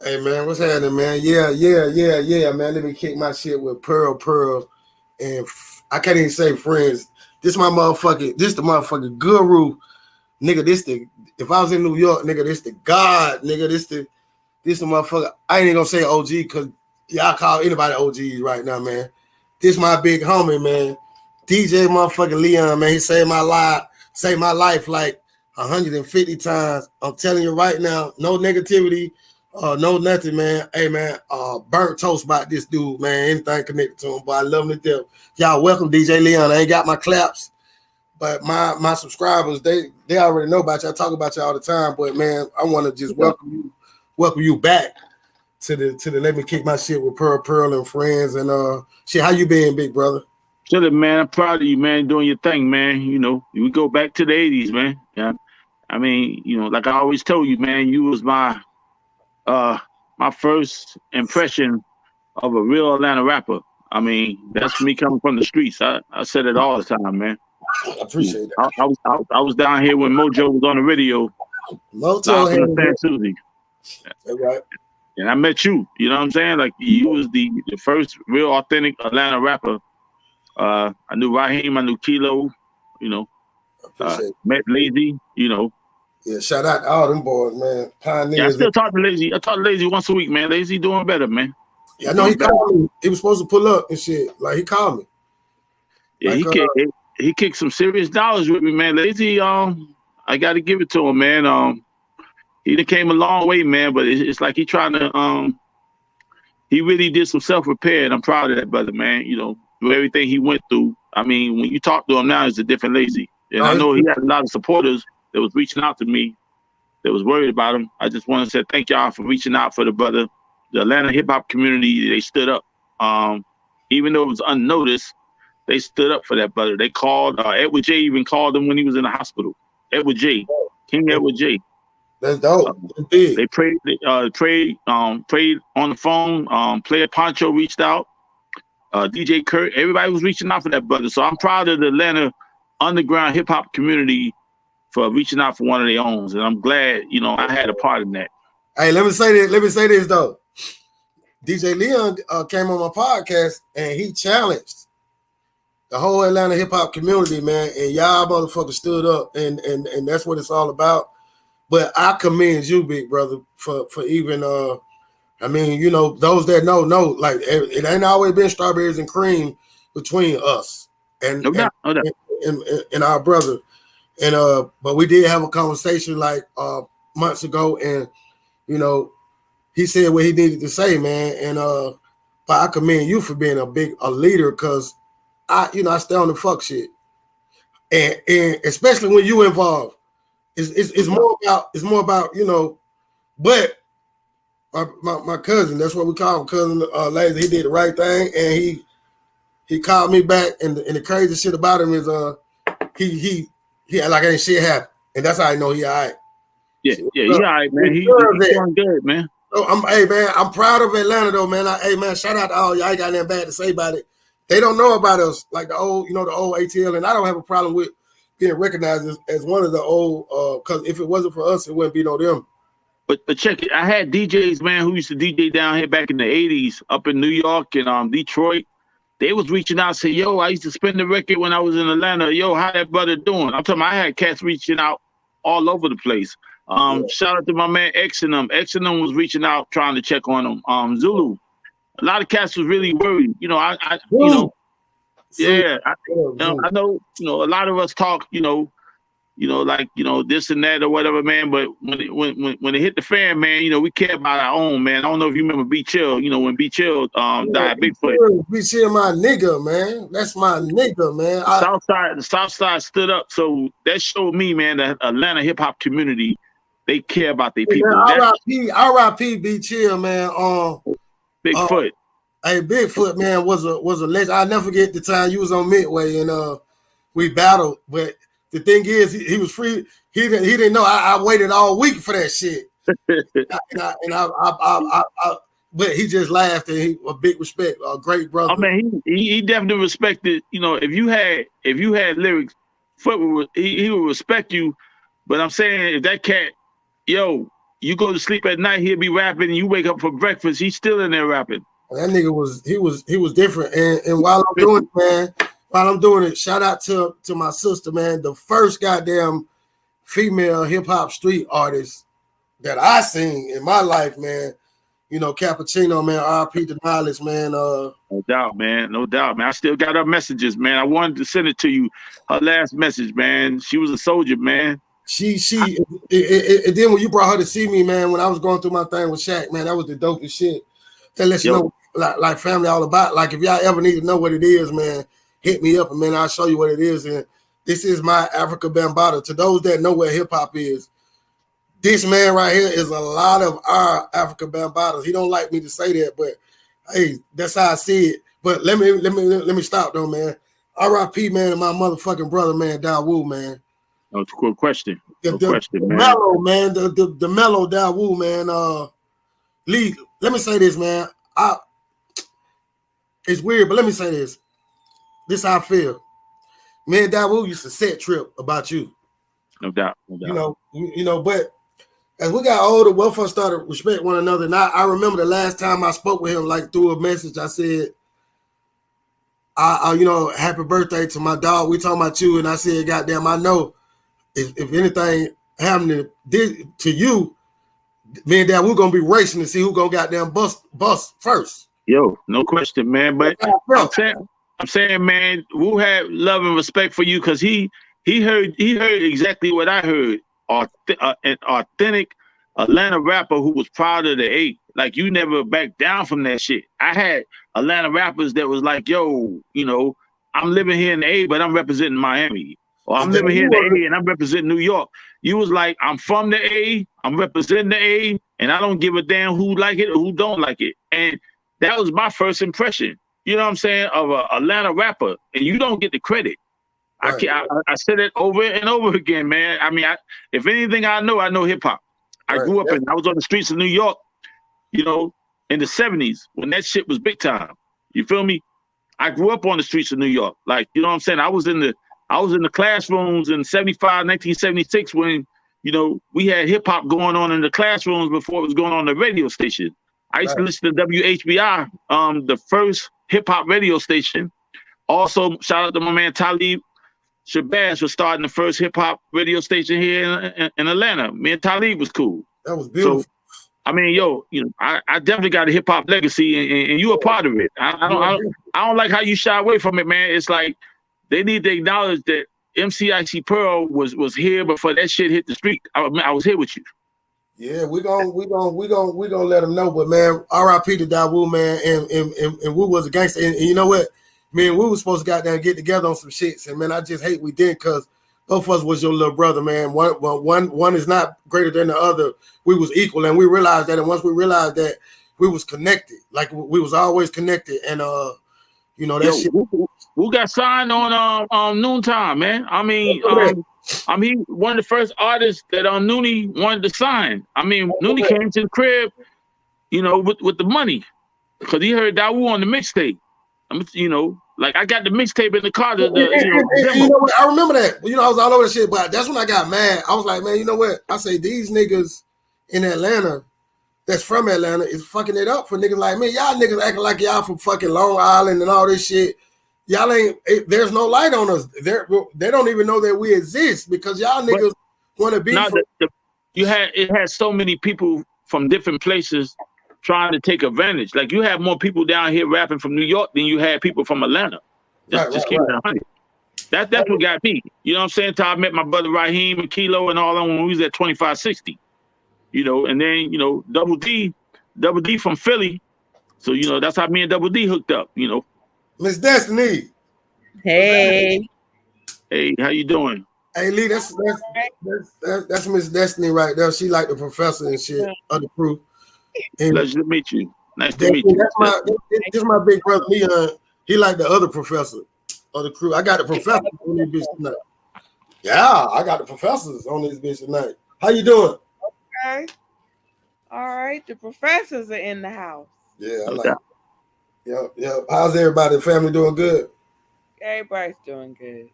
Hey man, what's happening, man? Yeah, man. Let me kick my shit with Pearl, and I can't even say friends. This the motherfucking guru, nigga. If I was in New York, nigga, this the God, nigga. This the motherfucker. I ain't even gonna say OG because y'all call anybody OGs right now, man. This my big homie, man. DJ motherfucking Leon, man. He saved my life like 150 times. I'm telling you right now, no negativity. No, nothing, man. Hey, man, burnt toast about this dude, man. Anything connected to him, but I love him to death. Y'all welcome DjLeon. I ain't got my claps, but my subscribers, they already know about you. I talk about you all the time, but man, I want to just welcome you back to the Let Me Kick My Shit with Pearl and friends and shit. How you been, big brother? Chilling, man. I'm proud of you, man. Doing your thing, man. You know, we go back to the '80s, man. Yeah, I mean, you know, like I always told you, man, you was my first impression of a real Atlanta rapper. I mean, that's me coming from the streets. I said it all the time, man. I appreciate that. I was down here when Mojo was on the radio. Mojo had Susie. Right. And I met you. You know what I'm saying? Like you was the first real authentic Atlanta rapper. I knew Raheem, I knew Kilo, you know. Met Lazy, you know. Yeah, shout out to all them boys, man. Pioneers. Yeah, I still talk to Lazy. I talk to Lazy once a week, man. Lazy doing better, man. Yeah, I know he called me. He was supposed to pull up and shit. Like he called me. Yeah, like, he kicked some serious dollars with me, man. Lazy, I got to give it to him, man. He done came a long way, man. But it's like he trying to he really did some self-repair, and I'm proud of that brother, man. You know, through everything he went through. I mean, when you talk to him now, it's a different Lazy, and I know he had a lot of supporters that was reaching out to me, that was worried about him. I just want to say thank y'all for reaching out for the brother. The Atlanta hip hop community, they stood up. Even though it was unnoticed, they stood up for that brother. They called, Edward J even called him when he was in the hospital. Edward J, King Edward J. That's dope. They prayed on the phone. Player Poncho reached out. DJ Kurt, everybody was reaching out for that brother. So I'm proud of the Atlanta underground hip hop community for reaching out for one of their own, and I'm glad, you know, I had a part in that. Hey, let me say this though. DjLeon came on my podcast and he challenged the whole Atlanta hip hop community, man, and y'all motherfuckers stood up, and that's what it's all about. But I commend you, big brother, for even I mean, you know, those that know, like it ain't always been strawberries and cream between us and our brother. And but we did have a conversation like months ago, and you know, he said what he needed to say, man. And but I commend you for being a leader, because I stay on the fuck shit, and especially when you involved, it's more about you know. But my cousin, that's what we call him, cousin Lazy. He did the right thing, and he called me back, and the crazy shit about him is he like ain't shit happen, and that's how I know he all right. Yeah, he all right, man. He's doing good, man. So I'm proud of Atlanta though, man. Hey man, shout out to all y'all. I ain't got nothing bad to say about it. They don't know about us like the old ATL, and I don't have a problem with being recognized as one of the old. Because if it wasn't for us, it wouldn't be no them. But check it. I had DJs, man, who used to DJ down here back in the '80s, up in New York and Detroit. They was reaching out, say, yo, I used to spin the record when I was in Atlanta. Yo, how that brother doing? I'm talking about I had cats reaching out all over the place. Shout out to my man X and them. X and them was reaching out trying to check on them. Zulu. A lot of cats was really worried. You know, I know, a lot of us talk, like, this and that or whatever, man. But when it hit the fan, man, we care about our own, man. I don't know if you remember B Chill, when B Chill died, Bigfoot. B Chill, my nigga, man. That's my nigga, man. The South Side stood up. So that showed me, man, that Atlanta hip hop community, they care about their people. R.I.P. B Chill, man. Bigfoot. Hey, Bigfoot, man, was a legend. I'll never forget the time you was on Midway and we battled, but the thing is, he was free. He didn't know. I waited all week for that shit, but he just laughed, and a big respect, a great brother. I mean, he definitely respected. If you had lyrics, Foot he would respect you. But I'm saying, if that cat, you you go to sleep at night, he'll be rapping, and you wake up for breakfast, he's still in there rapping. That nigga was different. And while I'm doing it, man, shout out to my sister, man. The first goddamn female hip hop street artist that I seen in my life, man. You know, Cappuccino, man, RP to knowledge, man. No doubt, man. No doubt, man. I still got her messages, man. I wanted to send it to you. Her last message, man. She was a soldier, man. Then when you brought her to see me, man, when I was going through my thing with Shaq, man, that was the dopest shit. That lets you know like family all about. Like if y'all ever need to know what it is, man, hit me up and man, I'll show you what it is. And this is my Africa Bambaataa. To those that know what hip hop is, this man right here is a lot of our Africa Bambaatas. He don't like me to say that, but hey, that's how I see it. But let me stop though, man. R.I.P. man, and my motherfucking brother, man, Dawood, man. No, it's a good question. The mellow, man. The mellow Dawood, man. Lee, let me say this, man. It's weird, but let me say this. This is how I feel. Me and Dawood used to set trip about you. No doubt. You know, but as we got older, both of us started to respect one another. And I remember the last time I spoke with him, like through a message, I said, you know, happy birthday to my dog. We talking about you, and I said, goddamn, I know if anything happened to you, me and Dad, we're gonna be racing to see who gonna goddamn bust first. Yo, no question, man. But I'm saying, man, Wu had love and respect for you because he heard exactly what I heard. An authentic Atlanta rapper who was proud of the A. Like you never backed down from that shit. I had Atlanta rappers that was like, yo, you know, I'm living here in the A, but I'm representing Miami. Or I'm living here in the A and I'm representing New York. You was like, I'm from the A, I'm representing the A, and I don't give a damn who like it or who don't like it. And that was my first impression, you know what I'm saying, of an Atlanta rapper. And you don't get the credit. Right. I said it over and over again, man. I mean, if anything I know hip hop. I grew up I was on the streets of New York, you know, in the 70s when that shit was big time. You feel me? I grew up on the streets of New York. Like, you know what I'm saying? I was in the classrooms in 1976 when, you know, we had hip hop going on in the classrooms before it was going on the radio station. I used to listen to WHBI, the first hip hop radio station. Also, shout out to my man Talib Shabazz for starting the first hip hop radio station here in Atlanta. Me and Talib was cool. That was beautiful. So, I mean, yo, you know, I definitely got a hip hop legacy, and you a part of it. I don't like how you shy away from it, man. It's like they need to acknowledge that MCIC Pearl was here before that shit hit the street. I was here with you. Yeah, we gonna let them know. But man, R.I.P. to Dawood, man, and Wu was a gangster. And you know what? Me and Wu was supposed to get together on some shits, and man, I just hate we didn't because both of us was your little brother, man. One is not greater than the other. We was equal, and we realized that. And once we realized that, we was connected, like we was always connected. And you know that shit. Who got signed on Noontime, man? I mean, he one of the first artists that Noonie wanted to sign. I mean, Noonie came to the crib, you know, with the money because he heard Dawood on the mixtape. You know. Like I got the mixtape in the car. You know what? I remember that. You know, I was all over the shit, but that's when I got mad. I was like, man, you know what? I say these niggas in Atlanta, that's from Atlanta, is fucking it up for niggas like me. Y'all niggas acting like y'all from fucking Long Island and all this shit. Y'all ain't. There's no light on us. They don't even know that we exist because y'all niggas want to be. It had so many people from different places trying to take advantage. Like you have more people down here rapping from New York than you had people from Atlanta. Just keep it 100. That's what got me. You know what I'm saying? Till I met my brother Raheem and Kilo and all that when we was at 2560. You know, and then, you know, Double D from Philly. So, you know, that's how me and Double D hooked up, you know. Miss Destiny. Hey. Hey, how you doing? Hey Lee, that's Miss Destiny right there. She like the professor and shit of the crew. Pleasure to meet you. Nice to meet you. This is my big brother Leon. He like the other professor of the crew. I got the professor on this bitch tonight. Yeah, I got the professors on this bitch tonight. How you doing? Okay. All right. The professors are in the house. Yeah, I like it. Yeah. How's everybody? Family doing good? Everybody's doing good.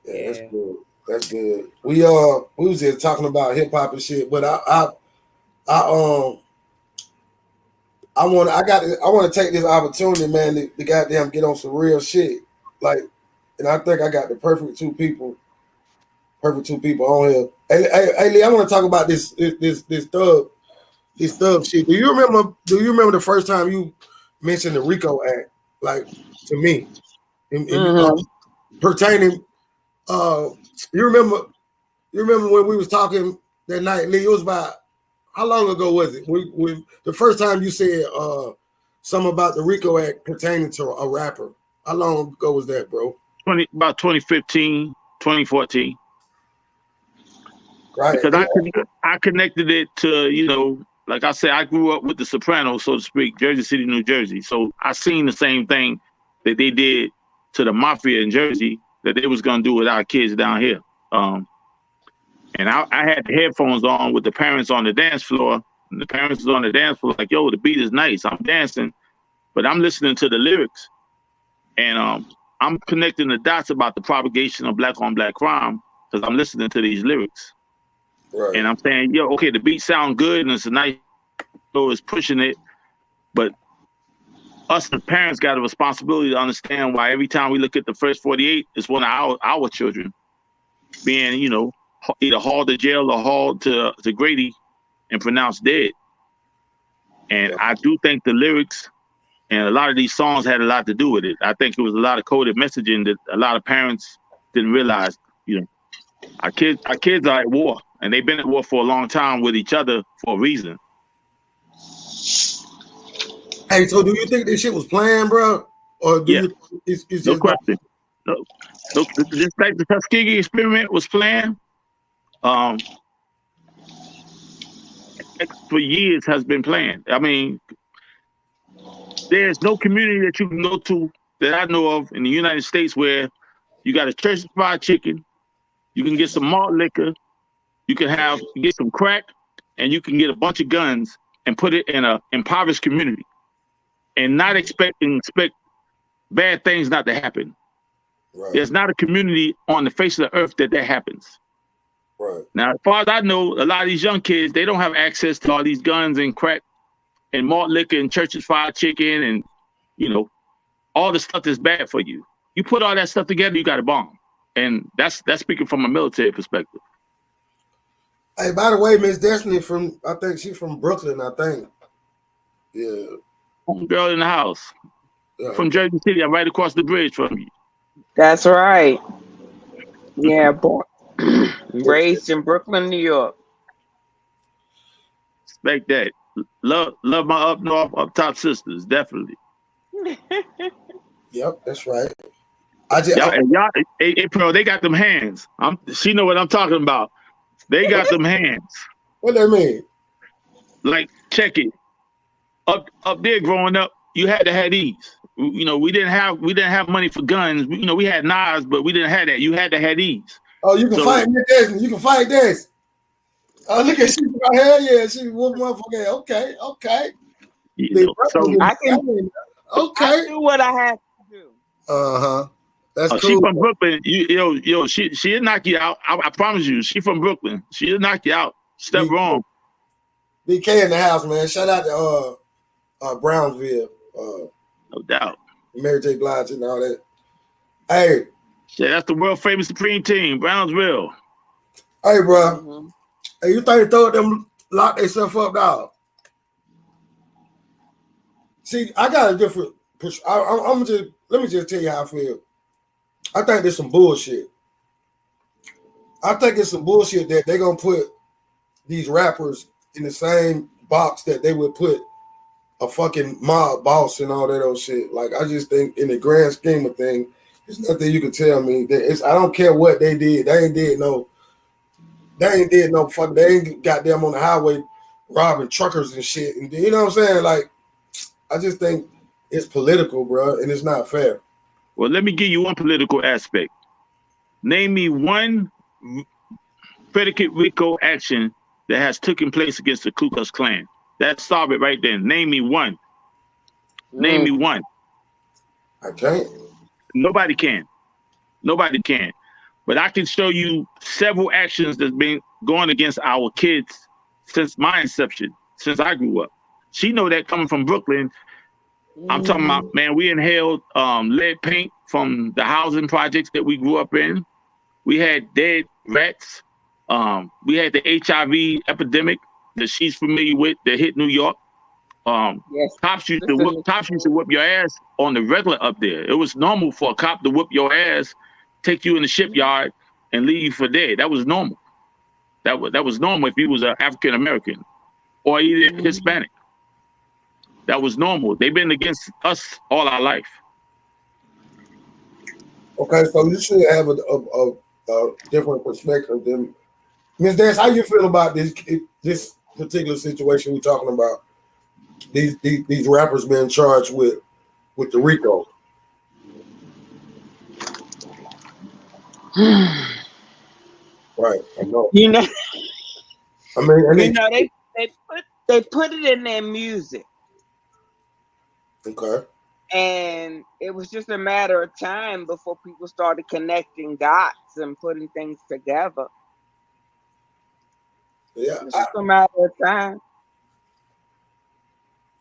Yeah, that's good. That's good. We was just talking about hip hop and shit, but I I want to take this opportunity, man, to goddamn get on some real shit. Like, and I think I got the perfect two people on here. Hey Lee, I want to talk about this thug shit. Do you remember the first time you mentioned the RICO Act? Like, to me, pertaining. You remember when we was talking that night, Lee? It was about, how long ago was it? When the first time you said something about the RICO Act pertaining to a rapper? How long ago was that, bro? About 2015, 2014. Right. Because I connected it to, you know, like I said, I grew up with the Sopranos, so to speak, Jersey City, New Jersey. So I seen the same thing that they did to the mafia in Jersey that they was gonna do with our kids down here. And I had the headphones on with the parents on the dance floor. And the parents was on the dance floor like, yo, the beat is nice. I'm dancing, but I'm listening to the lyrics. And I'm connecting the dots about the propagation of black on black crime because I'm listening to these lyrics. Right. And I'm saying, yo, okay, the beat sound good and it's a nice, so it's pushing it. But us, the parents, got a responsibility to understand why every time we look at the first 48, it's one of our children being, you know, either hauled to jail or hauled to Grady and pronounced dead. And I do think the lyrics and a lot of these songs had a lot to do with it. I think it was a lot of coded messaging that a lot of parents didn't realize. You know, our kids are at war, and they've been at war for a long time with each other for a reason. Hey, so do you think this shit was planned, bro? Or do you? It's no just question. No, just like the Tuskegee experiment was planned. For years has been planned. I mean, there's no community that you can go to that I know of in the United States where you got a Church's Fried Chicken, you can get some malt liquor, you can get some crack, and you can get a bunch of guns and put it in an impoverished community and not expect bad things not to happen. Right. There's not a community on the face of the earth that happens. Right. Now, as far as I know, a lot of these young kids, they don't have access to all these guns and crack and malt liquor and Church's Fried Chicken and, you know, all the stuff that's bad for you. You put all that stuff together, you got a bomb. And that's speaking from a military perspective. Hey, by the way, Miss Destiny I think she's from Brooklyn, I think. Yeah. Homegirl in the house. Yeah. From Jersey City. I'm right across the bridge from you. That's right. Yeah, boy. Raised in Brooklyn, New York. Respect that. Love my up north, up top sisters, definitely. Yep, that's right. Bro, they got them hands. She know what I'm talking about. They got them hands. What that mean? Like, check it. Up there, growing up, you had to have these. You know, we didn't have money for guns. You know, we had knives, but we didn't have that. You had to have these. Oh, you can fight this. You can fight this. Oh, look at she. Hell yeah, she whoop motherfucker. Okay. You know, so I do what I have to do. That's cool. She from Brooklyn. She'll knock you out. I promise you. She from Brooklyn. She'll knock you out. Step wrong. BK in the house, man. Shout out to Brownsville. No doubt. Mary J. Blige and all that. Hey. Yeah, that's the world famous Supreme Team, Brownsville. Hey, bro. Mm-hmm. Hey, you think them lock themselves up, dog? See, I got a different. Let me just tell you how I feel. I think there's some bullshit. I think it's some bullshit that they're gonna put these rappers in the same box that they would put a fucking mob boss and all that old shit. Like, I just think in the grand scheme of things, there's nothing you can tell me. I don't care what they did. They ain't did no fuck. They ain't goddamn on the highway robbing truckers and shit. And you know what I'm saying? Like, I just think it's political, bro, and it's not fair. Well, let me give you one political aspect. Name me one predicate RICO action that has taken place against the Ku Klux Klan. That's solve it right there. Name me one. Name me one. I can't. Nobody can. But I can show you several actions that's been going against our kids since my inception, since I grew up. She know that coming from Brooklyn. I'm talking about, man, we inhaled lead paint from the housing projects that we grew up in. We had dead rats. We had the HIV epidemic that she's familiar with that hit New York. Yes. Cops used to whip your ass on the regular up there. It was normal for a cop to whip your ass, take you in the shipyard, and leave you for dead. That was normal. That was normal if you was an African American or either Hispanic. That was normal. They've been against us all our life. Okay, so you should have a different perspective than Ms. Dance. How you feel about this particular situation we're talking about? These rappers being charged with the RICO. Right, I know. You know, I mean, they put it in their music. Okay. And it was just a matter of time before people started connecting dots and putting things together. Yeah, it's just a matter of time.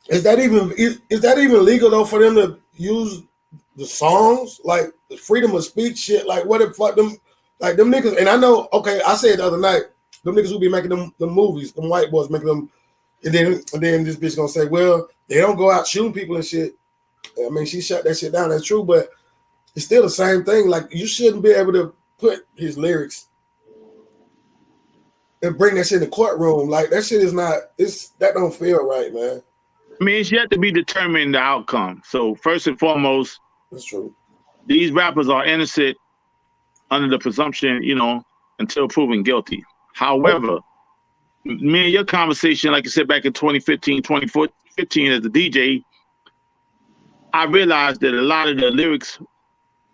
Is that even legal though for them to use the songs, like the freedom of speech shit? Like what if fuck them, like them niggas? And I know, okay, I said the other night, them niggas who be making them movies, them white boys making them, and then this bitch gonna say, well, they don't go out shooting people and shit. I mean, she shut that shit down. That's true, but it's still the same thing. Like you shouldn't be able to put his lyrics and bring that shit in the courtroom. Like that shit is not. That don't feel right, man. I mean, it's yet to be determined the outcome. So first and foremost, that's true. These rappers are innocent under the presumption, until proven guilty. However, me and your conversation, like I said, back in 2015 as a DJ, I realized that a lot of the lyrics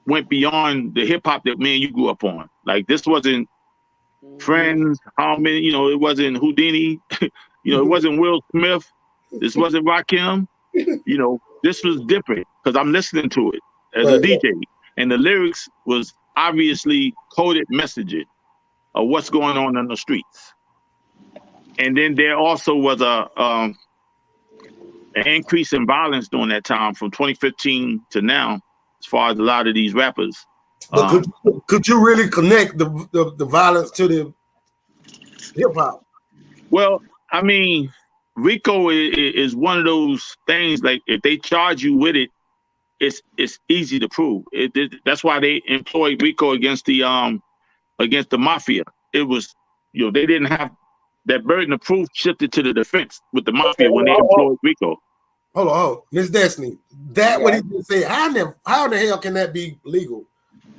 went beyond the hip hop that me and you grew up on. Like this wasn't Friends, how many, it wasn't Houdini, it wasn't Will Smith. This wasn't Rakim. This was different because I'm listening to it as a DJ. And the lyrics was obviously coded messaging of what's going on in the streets. And then there also was an increase in violence during that time from 2015 to now, as far as a lot of these rappers. But could you really connect the violence to the hip hop? Well, I mean, RICO is one of those things. Like if they charge you with it, it's easy to prove. That's why they employed RICO against the mafia. It was, they didn't have that burden of proof shifted to the defense with the mafia when they employed RICO. Hold on, Miss Destiny. What he just said. How the hell can that be legal?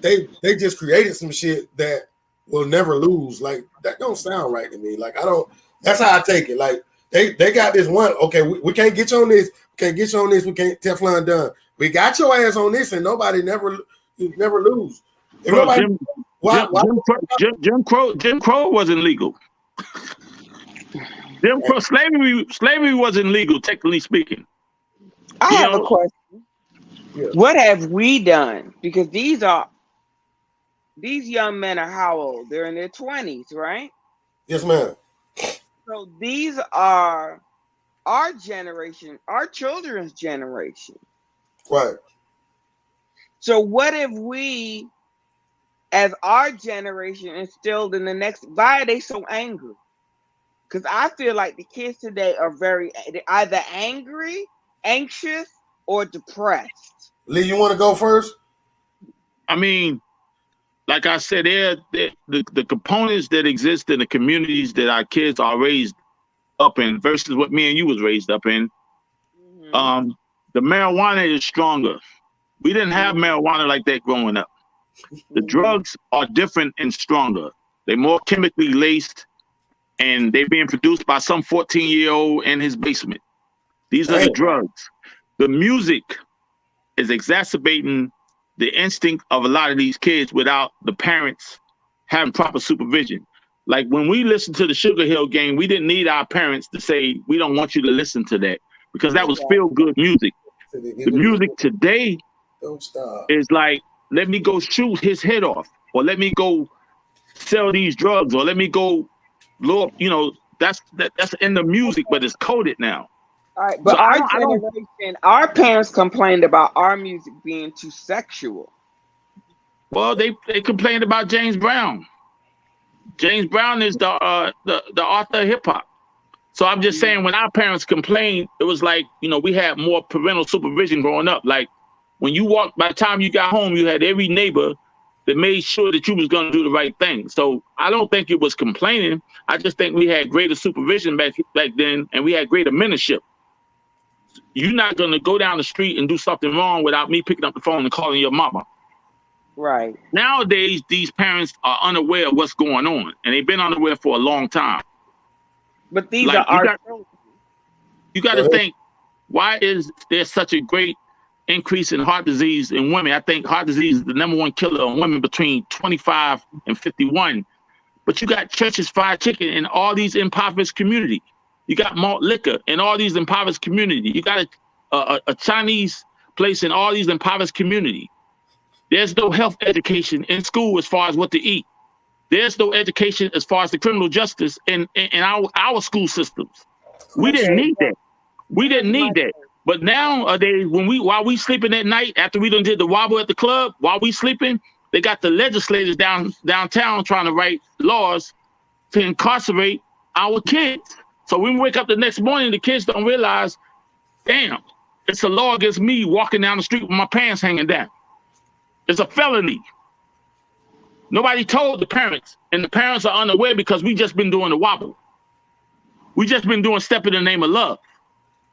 They just created some shit that will never lose. Like that don't sound right to me. Like I don't. That's how I take it. Like they got this one. Okay, we can't get you on this. We can't get you on this. We can't Teflon done. We got your ass on this, and nobody never lose. Jim Crow wasn't legal. Jim Crow slavery wasn't legal, technically speaking. I have a question. Yeah. What have we done? Because these young men are how old? They're in their 20s, right? Yes, ma'am. So these are our generation, our children's generation. Right. So what have we, as our generation, instilled in the next? Why are they so angry? Because I feel like the kids today are either angry, anxious, or depressed. Lee, you want to go first? I mean, like I said, the components that exist in the communities that our kids are raised up in versus what me and you was raised up in. Mm-hmm. The marijuana is stronger. We didn't have marijuana like that growing up. The drugs are different and stronger. They're more chemically laced, and they're being produced by some 14-year-old in his basement. These are the drugs. The music is exacerbating the instinct of a lot of these kids without the parents having proper supervision. Like when we listened to the Sugar Hill Gang, we didn't need our parents to say, we don't want you to listen to that, because that was feel-good music. The music today is like, let me go shoot his head off, or let me go sell these drugs, or let me go blow up, That's in the music, but it's coded now. All right, but so our parents complained about our music being too sexual. Well, they complained about James Brown. James Brown is the author of hip hop. So I'm just saying, when our parents complained, it was like, we had more parental supervision growing up. Like when you walked, by the time you got home, you had every neighbor that made sure that you was going to do the right thing. So I don't think it was complaining. I just think we had greater supervision back then, and we had greater mentorship. You're not going to go down the street and do something wrong without me picking up the phone and calling your mama. Right. Nowadays, these parents are unaware of what's going on, and they've been unaware for a long time. But these are our children. You got to think, why is there such a great increase in heart disease in women? I think heart disease is the #1 killer in women between 25 and 51. But you got Church's Fried Chicken in all these impoverished communities. You got malt liquor in all these impoverished communities. You got a Chinese place in all these impoverished communities. There's no health education in school as far as what to eat. There's no education as far as the criminal justice in our school systems. We didn't need that. We didn't need that. But nowadays, while we sleeping at night, after we done did the wobble at the club, while we sleeping, they got the legislators downtown trying to write laws to incarcerate our kids. So when we wake up the next morning, the kids don't realize, damn, it's a law against me walking down the street with my pants hanging down. It's a felony. Nobody told the parents, and the parents are unaware because we just been doing the wobble. We just been doing Step in the Name of Love.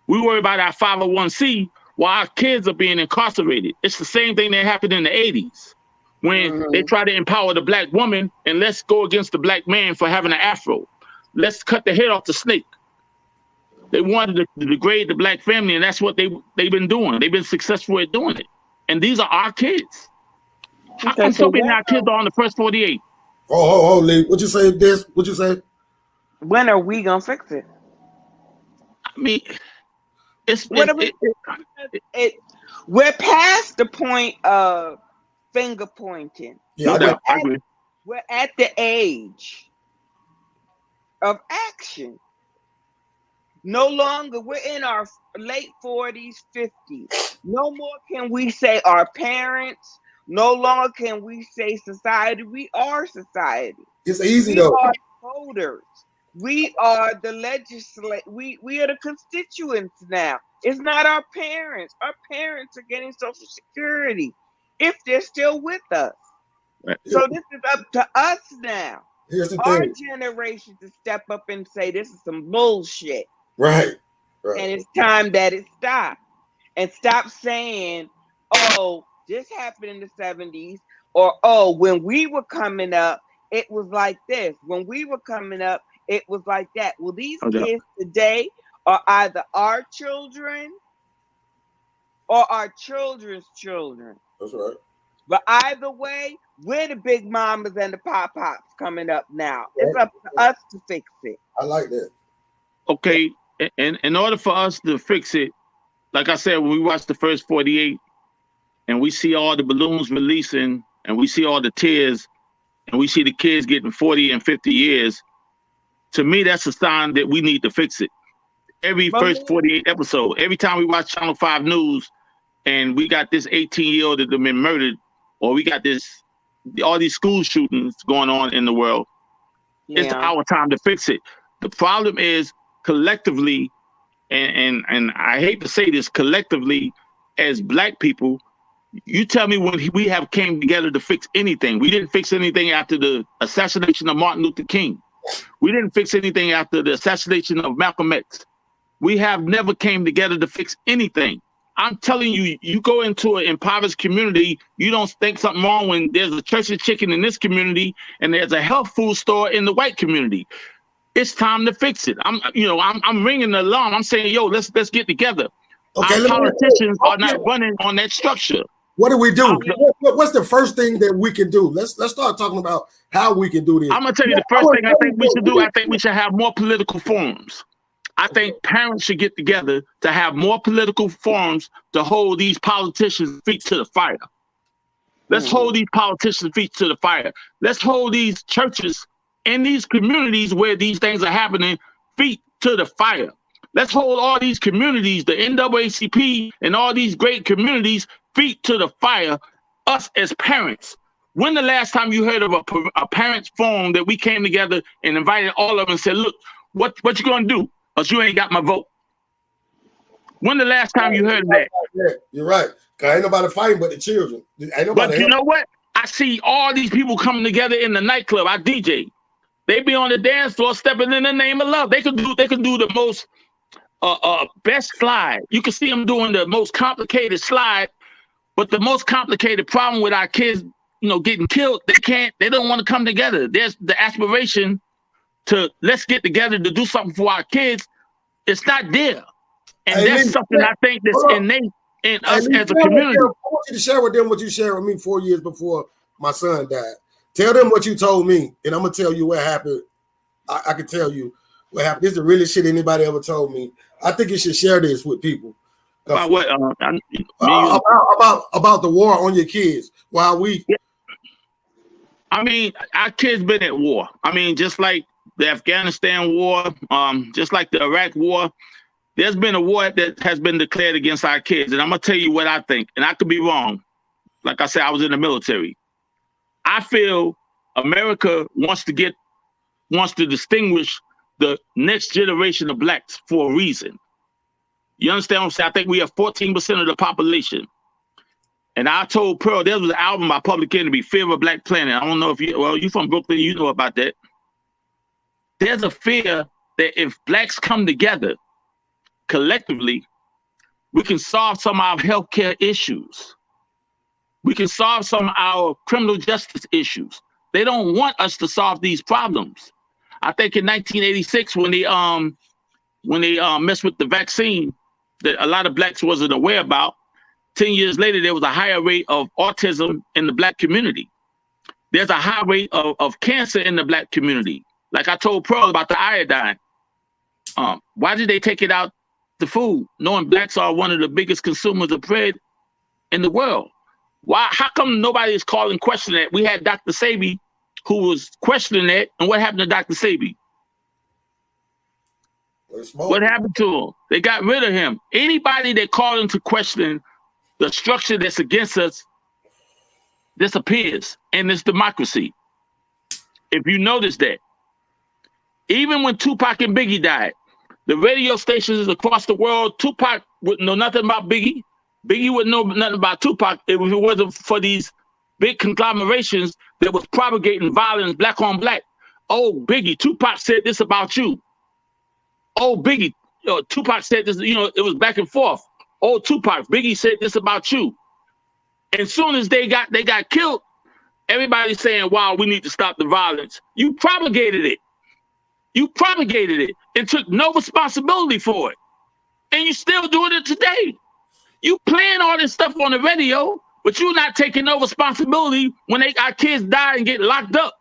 We worry about our 501c while our kids are being incarcerated. It's the same thing that happened in the 80s when they try to empower the black woman, and let's go against the black man for having an afro. Let's cut the head off the snake. They wanted to degrade the black family, and that's what they've been doing. They've been successful at doing it. And these are our kids. How come so many of our kids are on the first 48? Oh, Lee. What you say, this? What you say? When are we going to fix it? I mean, we're past the point of finger pointing. Yeah, we're at the age of action. No longer, we're in our late 40s, 50s. No more can we say our parents. No longer can we say society. We are society. It's easy though. We are voters. We are the legislature. We are the constituents now. It's not our parents. Our parents are getting Social Security if they're still with us. Right. So this is up to us now. Here's the Our thing. generation to step up and say this is some bullshit. Right. And it's time that it stops. And stop saying, oh, this happened in the 70s, or oh, when we were coming up, it was like this. When we were coming up, it was like that. Well, these kids today are either our children or our children's children. That's right. But either way, we're the big mamas and the pop-pops coming up now. It's up to us to fix it. I like that. Okay, and in order for us to fix it, like I said, when we watch the first 48 and we see all the balloons releasing and we see all the tears and we see the kids getting 40 and 50 years, to me, that's a sign that we need to fix it. Every first 48 episode, every time we watch Channel 5 News and we got this 18-year-old that have been murdered, or we got all these school shootings going on in the world, it's our time to fix it. The problem is collectively, and I hate to say this, collectively as Black people, you tell me when we have came together to fix anything. We didn't fix anything after the assassination of Martin Luther King. We didn't fix anything after the assassination of Malcolm X. We have never came together to fix anything. I'm telling you, you go into an impoverished community, you don't think something wrong when there's a Church's Chicken in this community and there's a health food store in the white community. It's time to fix it. I'm ringing the alarm. I'm saying, yo, let's get together. Okay, our politicians are not running on that structure. What do we do? What's the first thing that we can do? Let's start talking about how we can do this. I'm gonna tell you the first thing I think we should do. I think we should have more political forums. I think parents should get together to have more political forums to hold these politicians' feet to the fire. Let's hold these politicians' feet to the fire. Let's hold these churches in these communities where these things are happening feet to the fire. Let's hold all these communities, the NAACP and all these great communities, feet to the fire, us as parents. When the last time you heard of a parents' forum that we came together and invited all of them and said, look, what you gonna do? Because you ain't got my vote. When the last time you heard of that? Yeah, you're right. Because ain't nobody fighting but the children. Ain't nobody but you know what? I see all these people coming together in the nightclub. I DJ. They be on the dance floor stepping in the name of love. They could do the most best slide. You can see them doing the most complicated slide, but the most complicated problem with our kids, getting killed, they don't want to come together. There's the aspiration to let's get together to do something for our kids. It's not there. And that's something I think that's innate in us as a community. I want you to share with them what you shared with me 4 years before my son died. Tell them what you told me, and I'm going to tell you what happened. I can tell you what happened. This is the realest shit anybody ever told me. I think you should share this with people. About what? About the war on your kids. While we... Yeah. I mean, our kids been at war. I mean, just like the Afghanistan war, just like the Iraq war, there's been a war that has been declared against our kids. And I'm going to tell you what I think. And I could be wrong. Like I said, I was in the military. I feel America wants to distinguish the next generation of blacks for a reason. You understand what I'm saying? I think we have 14% of the population. And I told Pearl, there was an album by Public Enemy, Fear of a Black Planet. I don't know if you from Brooklyn, you know about that. There's a fear that if blacks come together collectively, we can solve some of our healthcare issues. We can solve some of our criminal justice issues. They don't want us to solve these problems. I think in 1986, when they messed with the vaccine that a lot of blacks wasn't aware about, 10 years later, there was a higher rate of autism in the black community. There's a high rate of cancer in the black community. Like I told Pearl about the iodine. Why did they take it out the food, knowing blacks are one of the biggest consumers of bread in the world? Why? How come nobody is calling questioning that? We had Dr. Sebi who was questioning that, and what happened to Dr. Sebi? What happened to him? They got rid of him. Anybody that called into question the structure that's against us disappears in this democracy. If you notice that, even when Tupac and Biggie died, the radio stations across the world, Tupac wouldn't know nothing about Biggie. Biggie wouldn't know nothing about Tupac if it wasn't for these big conglomerations that was propagating violence, black on black. Oh, Biggie, Tupac said this about you. Oh, Biggie, Tupac said this, it was back and forth. Oh, Tupac, Biggie said this about you. As soon as they got killed, everybody's saying, wow, we need to stop the violence. You propagated it. You propagated it and took no responsibility for it. And you're still doing it today. You playing all this stuff on the radio, but you're not taking no responsibility when our kids die and get locked up.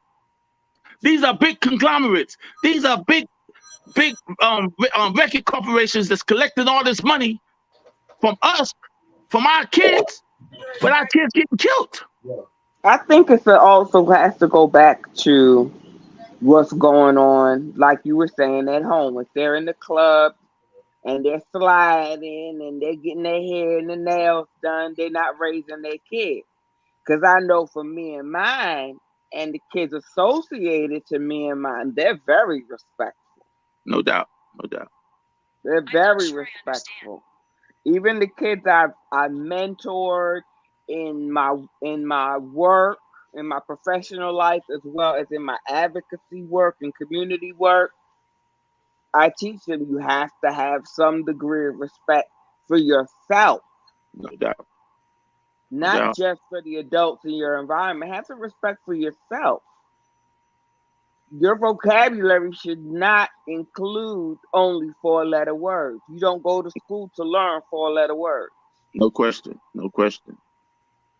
These are big conglomerates. These are big record corporations that's collecting all this money from us, from our kids, but our kids getting killed. I think it also has to go back to what's going on, like you were saying, at home. If they're in the club and they're sliding and they're getting their hair and the nails done, they're not raising their kids. Because I know for me and mine, and the kids associated to me and mine, they're very respectful. No doubt. They're very respectful. Even the kids I mentored in my work, in my professional life, as well as in my advocacy work and community work, I teach them you have to have some degree of respect for yourself. No doubt. Not just for the adults in your environment. Have some respect for yourself. Your vocabulary should not include only 4-letter words. You don't go to school to learn 4-letter words. No question.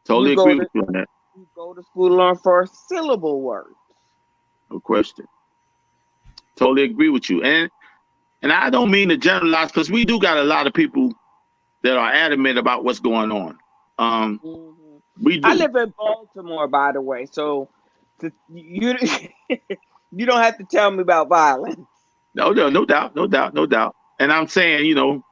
Totally agree with you on that. You go to school to learn 4-syllable words. No question. Totally agree with you. And I don't mean to generalize, because we do got a lot of people that are adamant about what's going on. We do. I live in Baltimore, by the way, so you don't have to tell me about violence. No doubt. And I'm saying,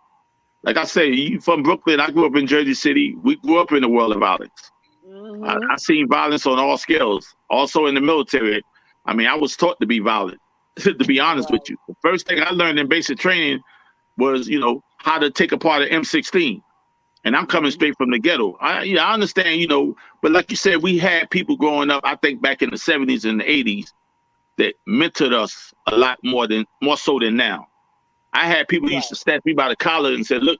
like I say, you from Brooklyn. I grew up in Jersey City. We grew up in the world of violence. Mm-hmm. I seen violence on all scales. Also in the military. I mean, I was taught to be violent. To be honest with you, the first thing I learned in basic training was, how to take apart an M16. And I'm coming straight from the ghetto. I understand, but like you said, we had people growing up. I think back in the 70s and the 80s that mentored us a lot more so than now. I had people used to snatch me by the collar and said, look,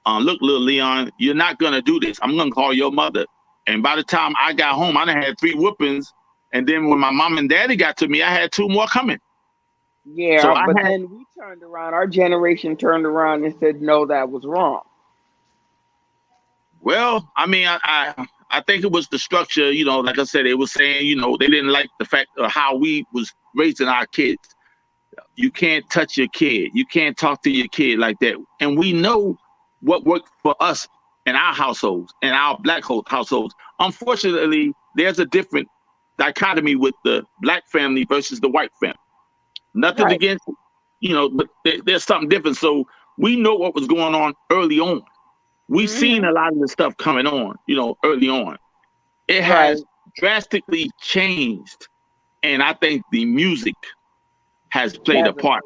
little Leon, you're not going to do this. I'm going to call your mother. And by the time I got home, I done had 3 whoopings. And then when my mom and daddy got to me, I had 2 more coming. Yeah, so then we turned around. Our generation turned around and said, no, that was wrong. Well, I mean, I think it was the structure, like I said, they were saying, they didn't like the fact of how we was raising our kids. You can't touch your kid. You can't talk to your kid like that. And we know what worked for us in our households, in our black households. Unfortunately, there's a different dichotomy with the black family versus the white family. Nothing against, but there's something different. So we know what was going on early on. We've seen a lot of the stuff coming on, early on. It has drastically changed. And I think the music has played a part.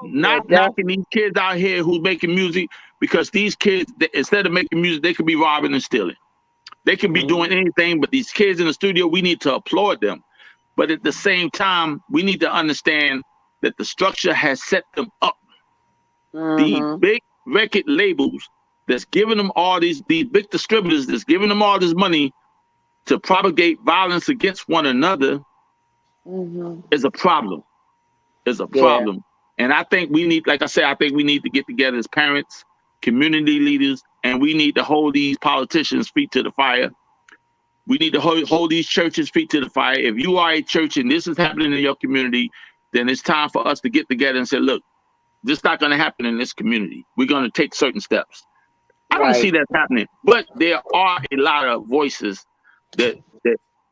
Not knocking these kids out here who's making music, because these kids, instead of making music, they could be robbing and stealing. They could be doing anything, but these kids in the studio, we need to applaud them. But at the same time, we need to understand that the structure has set them up. The big record labels that's giving them all these big distributors that's giving them all this money to propagate violence against one another is a problem. And I think we need, like I said, I think we need to get together as parents, community leaders, and we need to hold these politicians' feet to the fire. We need to hold these churches' feet to the fire. If you are a church and this is happening in your community, then it's time for us to get together and say, look, this is not going to happen in this community. We're going to take certain steps. I don't see that happening, but there are a lot of voices that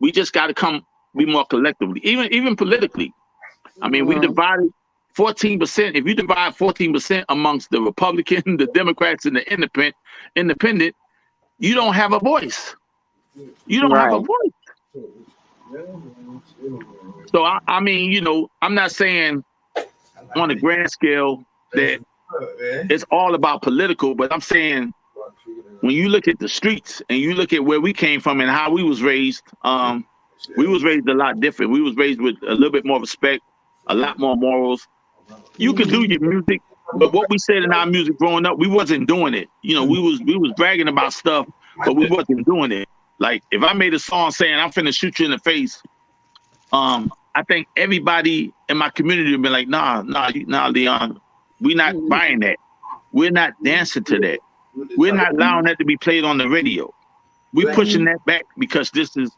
we just got to be more collectively, even politically. I mean, we divided 14%. If you divide 14% amongst the Republican, the Democrats, and the independent, you don't have a voice. You don't have a voice. So, I mean, I'm not saying on a grand scale that it's all about political, but I'm saying when you look at the streets and you look at where we came from and how we was raised, we was raised a lot different. We was raised with a little bit more respect, a lot more morals. You could do your music, but what we said in our music growing up, we wasn't doing it. We was bragging about stuff, but we wasn't doing it. Like if I made a song saying I'm finna shoot you in the face, I think everybody in my community would be like, nah, Leon, we not buying that. We're not dancing to that. We're not allowing that to be played on the radio. We're pushing that back because this is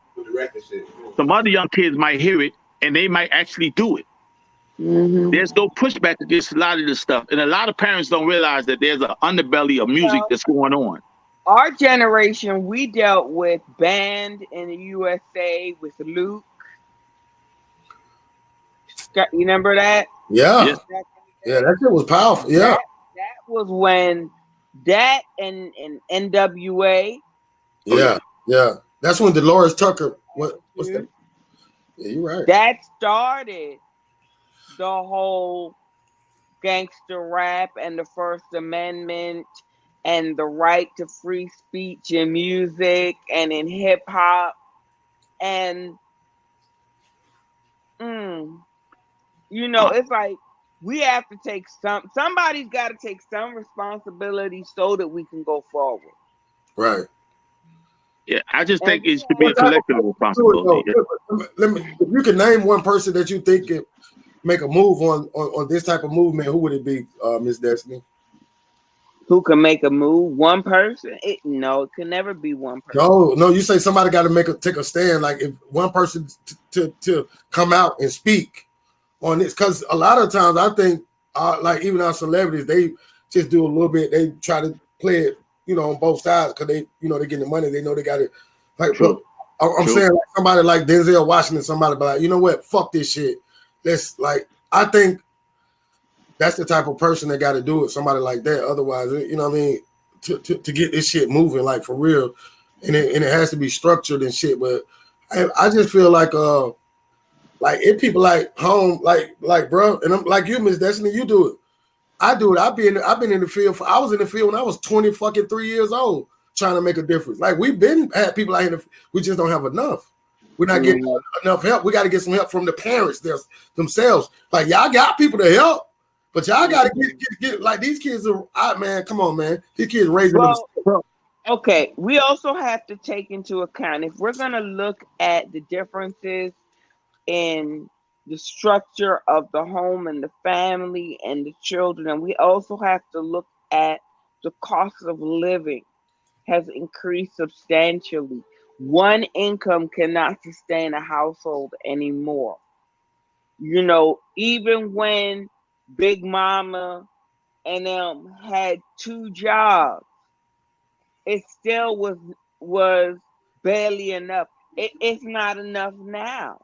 some other young kids might hear it and they might actually do it. There's no pushback against a lot of this stuff. And a lot of parents don't realize that there's an underbelly of music that's going on. Our generation, we dealt with Band in the USA with Luke. You remember that? Yeah. Yeah, that shit was powerful. Yeah. That was when that and NWA. Yeah. That's when Dolores Tucker. What's that? Yeah, you're right. That started the whole gangster rap and the First Amendment and the right to free speech in music and in hip hop. And it's like we have to take somebody's got to take some responsibility so that we can go forward. Right. Yeah, I just think it should be a collective responsibility. If you can name one person that you think can make a move on this type of movement, who would it be, Miss Destiny? Who can make a move? One person? It can never be one person. No, you say somebody got to take a stand. Like if one person to come out and speak on this, because a lot of times I think like even our celebrities, they just do a little bit. They try to play it, on both sides because they, they're getting the money. They know they got it. Like, look, I'm saying like somebody like Denzel Washington, somebody be like, you know what? Fuck this shit. I think that's the type of person that got to do it. Somebody like that. Otherwise, you know what I mean, to get this shit moving, like for real, and it has to be structured and shit. But I just feel like if people like home, like bro, and I'm like you, Miss Destiny, you do it. I do it. I've been in the field I was in the field when I was 23 years old, trying to make a difference. Like we've had people out here, we just don't have enough. We're not getting enough help. We got to get some help from the parents themselves. Like y'all got people to help, but y'all got to get like these kids are. Man, come on, man. These kids raising them. Okay, we also have to take into account if we're gonna look at the differences in the structure of the home and the family and the children, and we also have to look at the cost of living has increased substantially. One income cannot sustain a household anymore. You know, even when Big Mama and them had 2 jobs, it still was barely enough. It's not enough now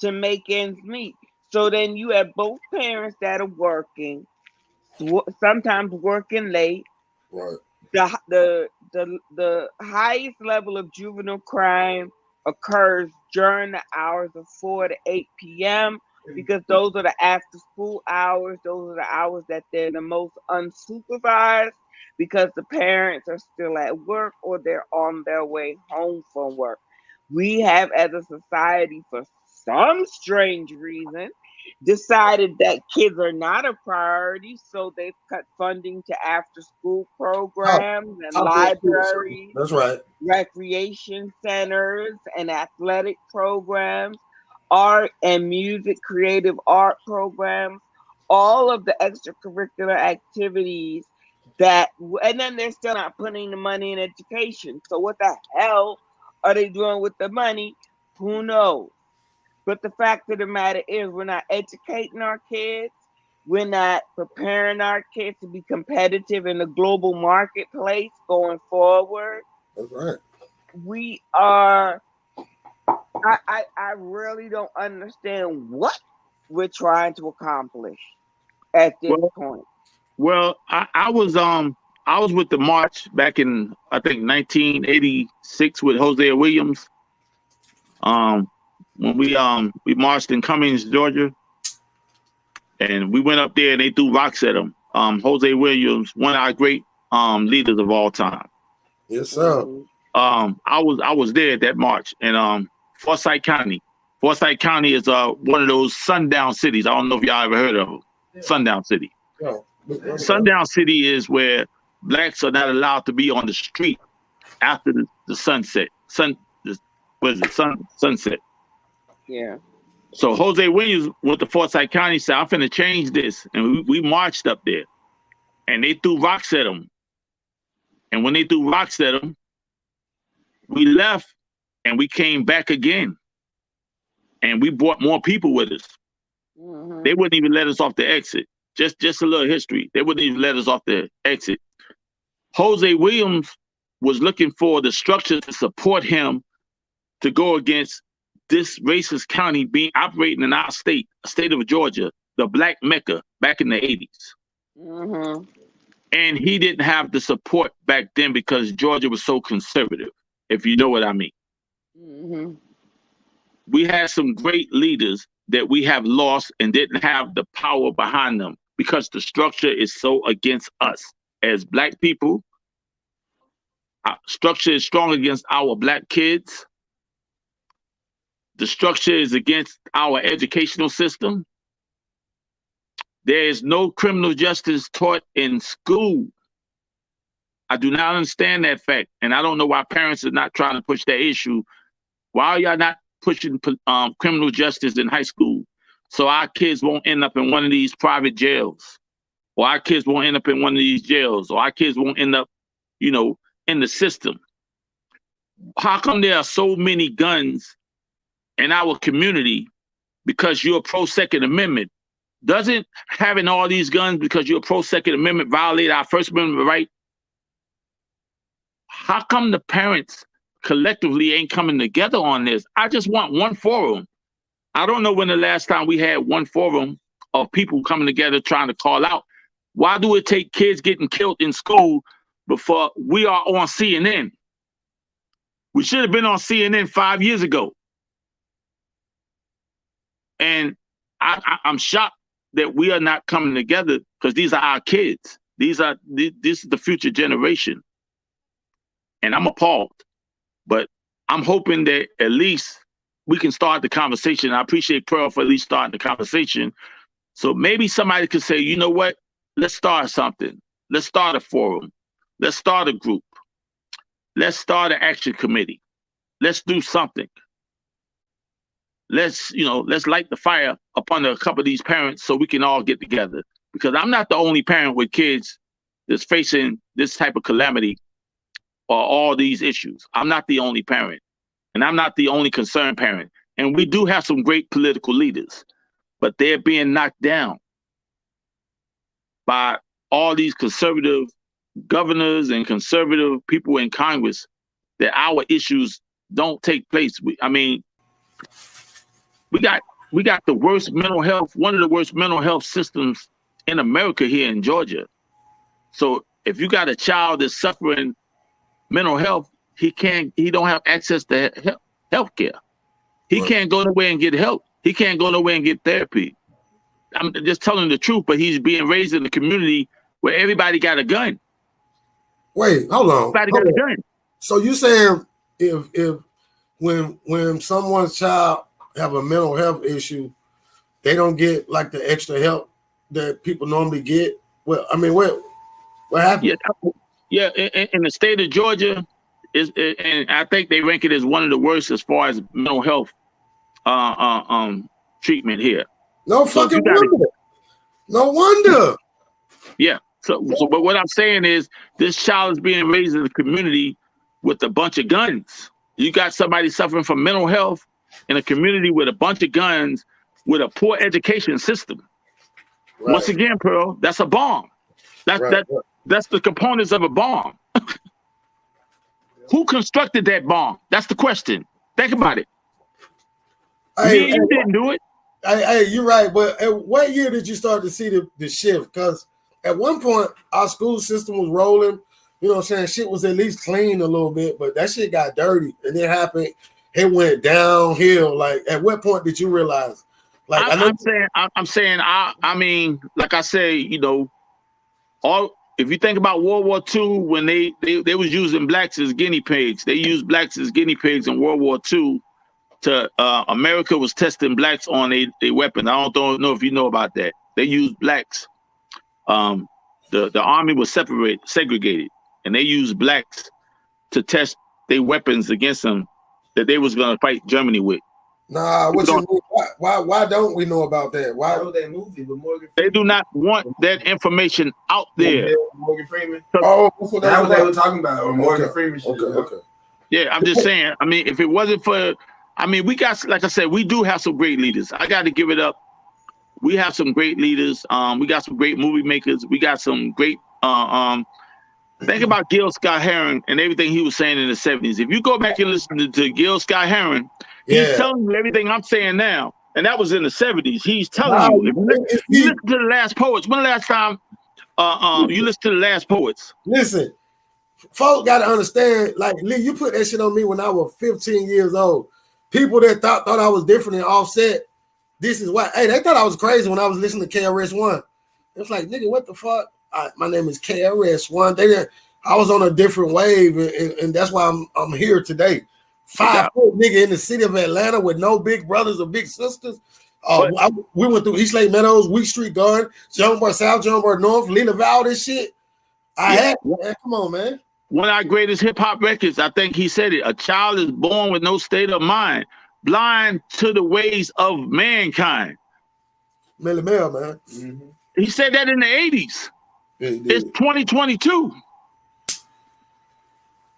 to make ends meet. So then you have both parents that are working, sometimes working late. Right. The highest level of juvenile crime occurs during the hours of 4 to 8 p.m. because those are the after school hours. Those are the hours that they're the most unsupervised because the parents are still at work or they're on their way home from work. We have, as a society, for some strange reason, decided that kids are not a priority, so they've cut funding to after-school programs and libraries. That's right. Recreation centers and athletic programs, art and music, creative art programs, all of the extracurricular activities and then they're still not putting the money in education. So what the hell are they doing with the money? Who knows? But the fact of the matter is we're not educating our kids. We're not preparing our kids to be competitive in the global marketplace going forward. That's right. We are, I really don't understand what we're trying to accomplish at this point. Well, I was with the march back in, I think, 1986 with Hosea Williams. When we marched in Cummings, Georgia, and we went up there and they threw rocks at him. Hosea Williams, one of our great leaders of all time. Yes, sir. I was there at that march in Forsyth County. Forsyth County is one of those sundown cities. I don't know if y'all ever heard of them. Yeah. Sundown City. Yeah. Sundown City is where blacks are not allowed to be on the street after the sunset. Sunset. Yeah. So Hosea Williams went to Forsyth County, said, I'm finna change this. And we marched up there. And they threw rocks at him. And when they threw rocks at him, we left and we came back again. And we brought more people with us. Mm-hmm. They wouldn't even let us off the exit. Just a little history. They wouldn't even let us off the exit. Hosea Williams was looking for the structure to support him to go against this racist county being operating in our state of Georgia, the Black Mecca back in the 80s. Mm-hmm. And he didn't have the support back then because Georgia was so conservative, if you know what I mean. Mm-hmm. We had some great leaders that we have lost and didn't have the power behind them because the structure is so against us as Black people. Our structure is strong against our Black kids. The structure is against our educational system. There is no criminal justice taught in school. I do not understand that fact. And I don't know why parents are not trying to push that issue. Why are y'all not pushing criminal justice in high school so our kids won't end up in one of these private jails, or our kids won't end up in one of these jails, or our kids won't end up, in the system? How come there are so many guns in our community because you're pro-Second Amendment? Doesn't having all these guns because you're pro-Second Amendment violate our First Amendment right? How come the parents collectively ain't coming together on this? I just want one forum. I don't know when the last time we had one forum of people coming together trying to call out. Why do it take kids getting killed in school before we are on CNN? We should have been on CNN 5 years ago. And I'm shocked that we are not coming together because these are our kids. This is the future generation. And I'm appalled. But I'm hoping that at least we can start the conversation. I appreciate Pearl for at least starting the conversation. So maybe somebody could say, you know what? Let's start something. Let's start a forum. Let's start a group. Let's start an action committee. Let's do something. Let's light the fire upon a couple of these parents so we can all get together. Because I'm not the only parent with kids that's facing this type of calamity or all these issues. I'm not the only parent. And I'm not the only concerned parent. And we do have some great political leaders, but they're being knocked down by all these conservative governors and conservative people in Congress that our issues don't take place. We got the worst mental health, one of the worst mental health systems in America here in Georgia. So if you got a child that's suffering mental health, he don't have access to health care. He can't go nowhere and get help. He can't go nowhere and get therapy. I'm just telling the truth, but he's being raised in a community where everybody got a gun. Wait, hold on. Everybody got a gun. So you saying if when someone's child have a mental health issue, they don't get like the extra help that people normally get? Well, I mean, what happened? Yeah, in the state of Georgia, and I think they rank it as one of the worst as far as mental health treatment here. No fucking wonder. No wonder. Yeah. So, but what I'm saying is, this child is being raised in a community with a bunch of guns. You got somebody suffering from mental health in a community with a bunch of guns, with a poor education system. Right. Once again, Pearl, that's a bomb. That's the components of a bomb. Who constructed that bomb? That's the question. Think about it. You didn't do it. Hey, you're right. But at what year did you start to see the shift? Because at one point, our school system was rolling. You know what I'm saying? Shit was at least clean a little bit, but that shit got dirty. And it happened. It went downhill. Like, at what point did you realize? Like, I'm saying, I mean, like I say, if you think about World War II, when they was using blacks as guinea pigs, they used blacks as guinea pigs in World War II. America was testing blacks on their weapons. I don't know if you know about that. They used blacks. The army was segregated, and they used blacks to test their weapons against them that they was gonna fight Germany with. Nah, why don't we know about that? Why was that movie with Morgan Freeman? They do not want that information out there. Morgan Freeman. Oh, that's what they were talking about. Or Morgan Freeman. Okay. Yeah, I'm just saying. I mean, if it wasn't for, we got, like I said, we do have some great leaders. I got to give it up. We have some great leaders. We got some great movie makers. We got some great. Think about Gil Scott-Heron and everything he was saying in the 70s. If you go back and listen to Gil Scott-Heron, he's telling you everything I'm saying now. And that was in the 70s. He's telling you. If you listen to the Last Poets. When the last time you listen to the Last Poets? Listen, folks got to understand, like, Lee, you put that shit on me when I was 15 years old. People that thought I was different and Offset, this is why. Hey, they thought I was crazy when I was listening to KRS-One. It's like, nigga, what the fuck? My name is KRS-One. I was on a different wave, and that's why I'm here today. 5-foot nigga in the city of Atlanta with no big brothers or big sisters. We went through East Lake Meadows, Week Street Garden, Jonesboro South, Jonesboro North, Lena Valley, this shit. Man, come on, man. One of our greatest hip hop records, I think he said it. A child is born with no state of mind, blind to the ways of mankind. Melly Mel, man. Mm-hmm. He said that in the 80s. It's 2022.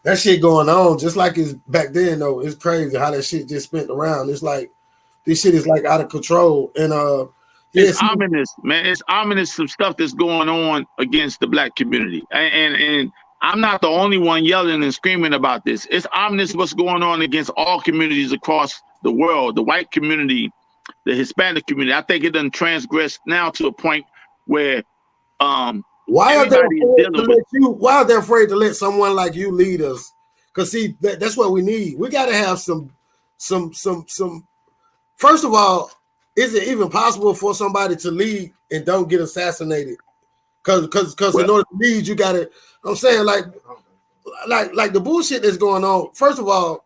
That shit going on just like it's back then, though. It's crazy how that shit just spent around. It's like this shit is like out of control. And it's ominous, man. It's ominous, some stuff that's going on against the black community. And I'm not the only one yelling and screaming about this. It's ominous what's going on against all communities across the world. The white community the Hispanic community. I think it done transgressed now to a point where why are they afraid to let someone like you lead us? Because see, that's what we need. We got to have some. First of all, is it even possible for somebody to lead and don't get assassinated? Because in order to lead, you got to. I'm saying like the bullshit that's going on. First of all,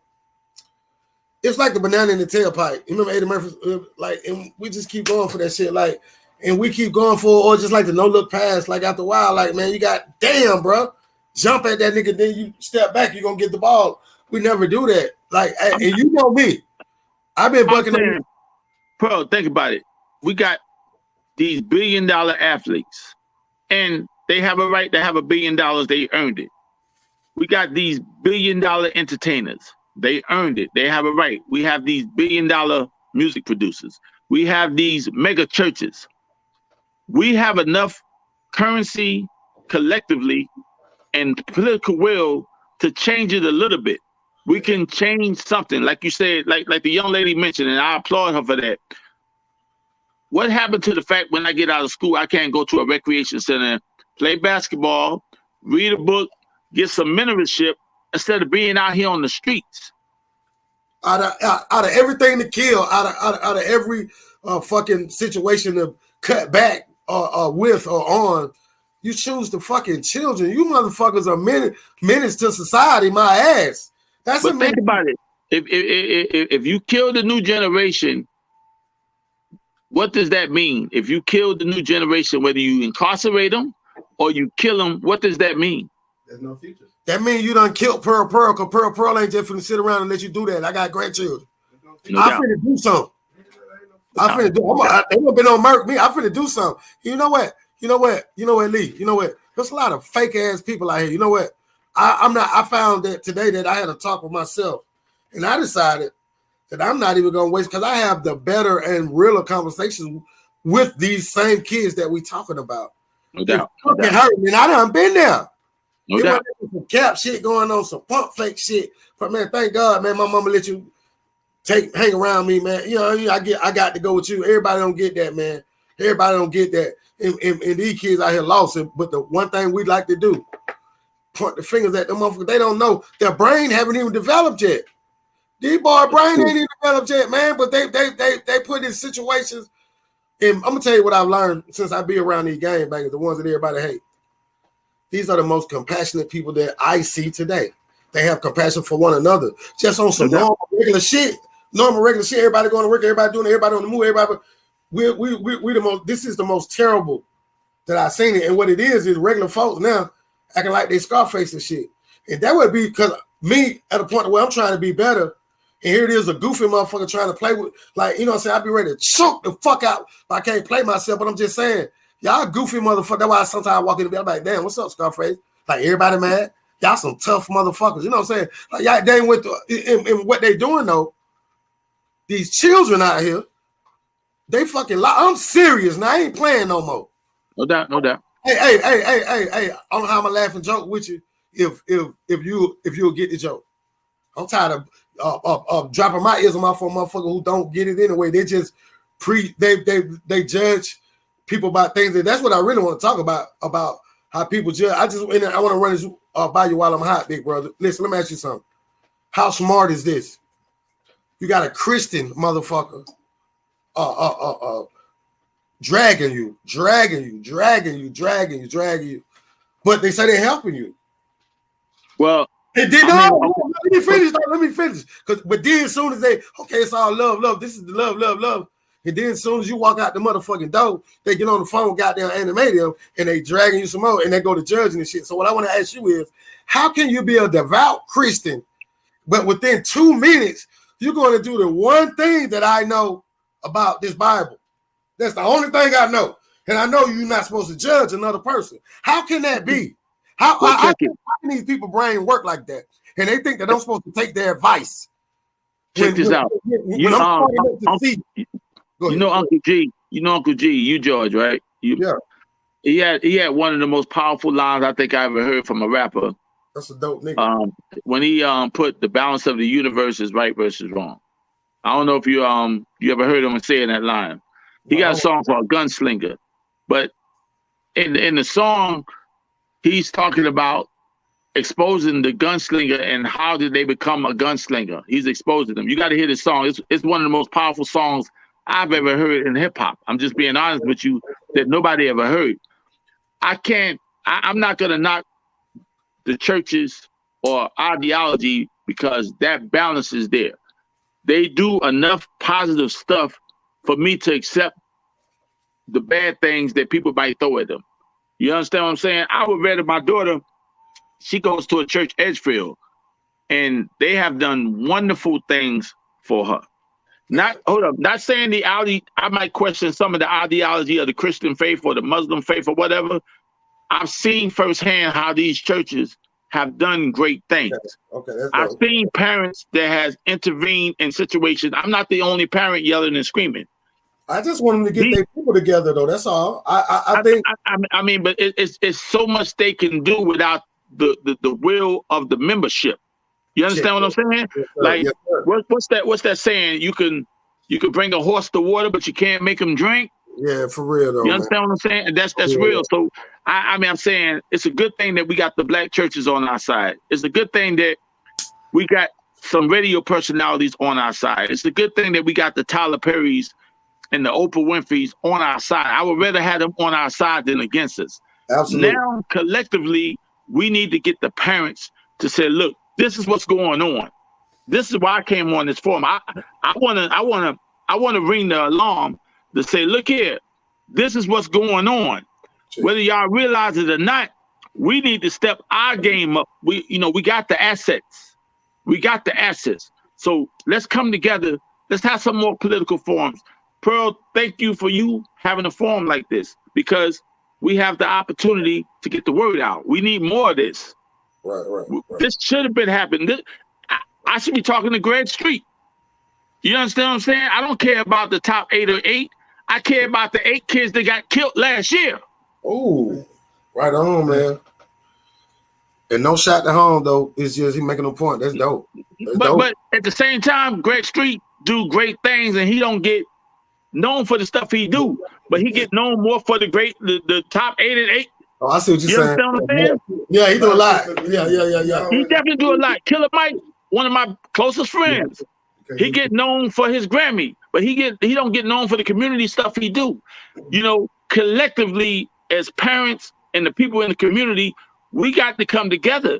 it's like the banana in the tailpipe. You remember Eddie Murphy? Like, and we just keep going for that shit. Like, and we keep going for, or just like the no look pass. Like after a while, like man, you got damn, bro, jump at that nigga, then you step back, you're gonna get the ball. We never do that. Like, and you know me, I've been bucking on. Bro, think about it. We got these billion-dollar athletes, and they have a right to have $1 billion. They earned it. We got these billion-dollar entertainers. They earned it. They have a right. We have these billion-dollar music producers. We have these mega churches. We have enough currency collectively and political will to change it a little bit. We can change something, like you said, like the young lady mentioned, and I applaud her for that. What happened to the fact when I get out of school, I can't go to a recreation center, play basketball, read a book, get some mentorship, instead of being out here on the streets? Out of everything to kill, out of every fucking situation to cut back with or on, you choose the fucking children. You motherfuckers are menace to society. My ass. That's but think about it. If you kill the new generation, what does that mean? If you kill the new generation, whether you incarcerate them or you kill them, what does that mean? There's no future. That means you done killed Pearl, because Pearl ain't just finna sit around and let you do that. I got grandchildren. No I finna do something. They don't been on murk me. I finna do something. You know what, Lee? You know what? There's a lot of fake ass people out here. You know what? I found that today that I had a talk with myself, and I decided that I'm not even gonna waste, because I have the better and realer conversations with these same kids that we talking about. No doubt. And I done been there. No doubt. Some cap shit going on, some pump fake shit. But man, thank God, man, my mama let you hang around me, man. You know, I got to go with you. Everybody don't get that, man. Everybody don't get that. And these kids out here lost it. But the one thing we like to do, point the fingers at them motherfuckers. They don't know. Their brain haven't even developed yet. These boy brain ain't even developed yet, man. But they put in situations. And I'm gonna tell you what I've learned since I be around these gangbangers, the ones that everybody hate. These are the most compassionate people that I see today. They have compassion for one another, just on some normal regular shit. Everybody going to work, everybody doing it, everybody on the move, everybody. We the most. This is the most terrible that I've seen it. And what it is regular folks now acting like they Scarface and shit. And that would be because me at a point where I'm trying to be better. And here it is, a goofy motherfucker trying to play with, like, you know what I'm saying? I'd be ready to choke the fuck out, but I can't play myself. But I'm just saying, y'all goofy motherfucker. That's why sometimes I walk in the bed, I'm like, damn, what's up, Scarface? Like, everybody mad? Y'all some tough motherfuckers. You know what I'm saying? Like, y'all, they went to, in what they doing, though, these children out here, they fucking lie. I'm serious now. I ain't playing no more. No doubt, no doubt. Hey, I don't know how I'm gonna laugh and joke with you if you'll get the joke. I'm tired of dropping my ears on my phone, motherfucker who don't get it anyway. They just they judge people by things. And that's what I really want to talk about how people judge. I want to run this by you while I'm hot, big brother. Listen, let me ask you something. How smart is this? You got a Christian motherfucker dragging you, but they say they're helping you. Well, they did not. Let me finish. But then as soon as it's all love, this is the love. And then as soon as you walk out the motherfucking door, they get on the phone, goddamn animate them, and they dragging you some more, and they go to judging and shit. So what I want to ask you is, how can you be a devout Christian, but within 2 minutes, you're going to do the one thing that I know about this Bible? That's the only thing I know. And I know you're not supposed to judge another person. How can that be? How can these people brain work like that? And they think that I'm supposed to take their advice. Check this out. You know Uncle G, you George, right? Yeah. He had one of the most powerful lines I think I ever heard from a rapper. That's a dope nigga. When he put the balance of the universe is right versus wrong. I don't know if you ever heard him saying that line. He got a song called Gunslinger. But in the song, he's talking about exposing the gunslinger and how did they become a gunslinger. He's exposing them. You got to hear this song. It's one of the most powerful songs I've ever heard in hip hop. I'm just being honest with you that nobody ever heard. I'm not going to knock the churches or ideology because that balance is there. They do enough positive stuff for me to accept the bad things that people might throw at them. You understand what I'm saying? I would rather my daughter, she goes to a church, Edgefield, and they have done wonderful things for her. Not saying I might question some of the ideology of the Christian faith or the Muslim faith or whatever. I've seen firsthand how these churches have done great things. Okay, I've seen parents that has intervened in situations. I'm not the only parent yelling and screaming. I just want them to get their people together, though. That's all. I think. I mean, but it's so much they can do without the will of the membership. You understand what I'm saying? Yes, like, yes, what's that saying? You can bring a horse to water, but you can't make him drink. Yeah, for real though. You understand what I'm saying? And that's real. So I mean, I'm saying it's a good thing that we got the black churches on our side. It's a good thing that we got some radio personalities on our side. It's a good thing that we got the Tyler Perrys and the Oprah Winfrey's on our side. I would rather have them on our side than against us. Absolutely. Now, collectively, we need to get the parents to say, look, this is what's going on. This is why I came on this forum. I want to ring the alarm to say, look here, this is what's going on. Whether y'all realize it or not, we need to step our game up. We got the assets. We got the assets. So let's come together. Let's have some more political forums. Pearl, thank you for you having a forum like this because we have the opportunity to get the word out. We need more of this. Right. This should have been happening. I should be talking to Greg Street. You understand what I'm saying? I don't care about the top 8 or 8. I care about the 8 kids that got killed last year. Oh, right on, man. And no shot to home though. It's just he making a point. That's dope. But at the same time, Greg Street do great things, and he don't get known for the stuff he do, but he get known more for the top 8 and 8. Oh, I see what you're saying. Understand what I'm saying? Yeah, he do a lot. Yeah. He definitely do a lot. Killer Mike, one of my closest friends, he get known for his Grammy, but he don't get known for the community stuff he do. You know, collectively as parents and the people in the community, we got to come together.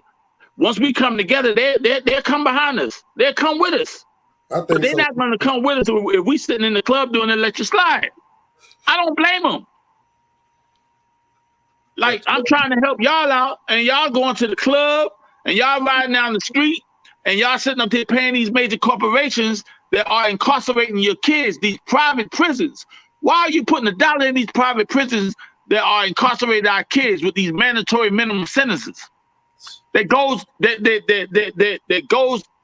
Once we come together, they'll come behind us. They'll come with us. But they're not going to come with us if we sitting in the club doing it, let you slide. I don't blame them. Like, I'm trying to help y'all out, and y'all going to the club, and y'all riding down the street, and y'all sitting up there paying these major corporations that are incarcerating your kids, these private prisons. Why are you putting $1 in these private prisons that are incarcerating our kids with these mandatory minimum sentences? That goes